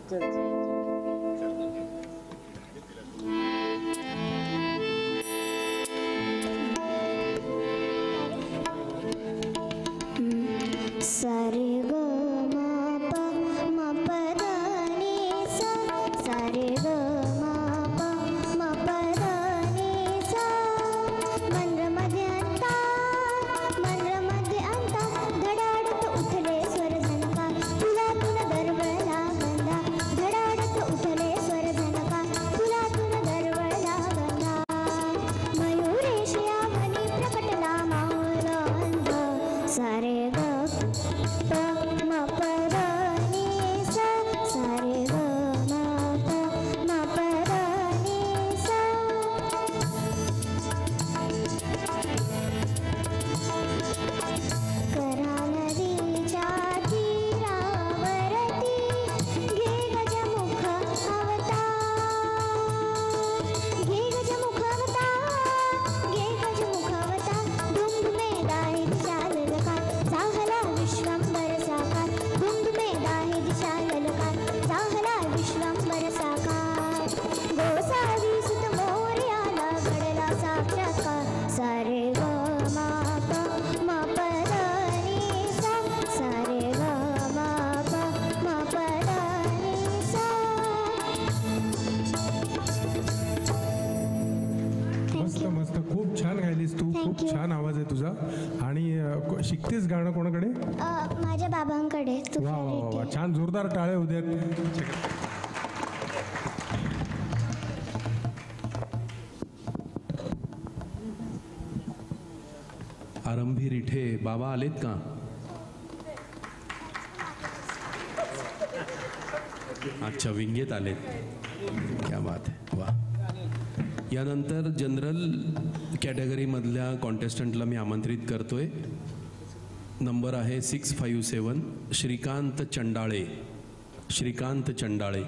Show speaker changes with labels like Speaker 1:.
Speaker 1: सारे ग म प म प द नि सा सारे ग म प म प द नि सा मंद्रमध्ये अंता धडाडत उठले स्वर झनका फुलातून दरवळला गंधा धडाडत उठले स्वर झनका फुलातून दरवळला गंधा मयुरेश यावनी प्रकटला मावळ अंध सारे ग प म प द नि सा सारे ग म प म प द नि सा करा नदीच्या तीरावरती घे गजमुख अवतार घे गजमुख अवतार घे गजमुख अवतार धुमधुमे दाही दिशा ललकार चाहला विश्वंभर साकार धुमधुमे दाही दिशा ललकार चाहला विश्वंभर साकार गोसावी सुत मोरयाला घडला साक्षात्कार सारे ग म प म प द नि सा सारे ग म प म प द नि सा.
Speaker 2: मस्त मस्त, खूप छान गायलीस तू. खूप छान आवाज आहे तुझा. आणि शिकतेस गाणं कोणाकडे?
Speaker 1: माझ्या बाबांकडे.
Speaker 2: वा वा वा वा, छान, जोरदार टाळे होऊ द्यात.
Speaker 3: आरंभी रिठे बाबा आलेत का? अच्छा, विंगेत आलेत. क्या बात आहे, वा. यानंतर जनरल कॅटेगरीमधल्या कॉन्टेस्टंटला मी आमंत्रित करतोय. नंबर आहे 657 श्रीकांत चंडाळे. श्रीकांत चंडाळे.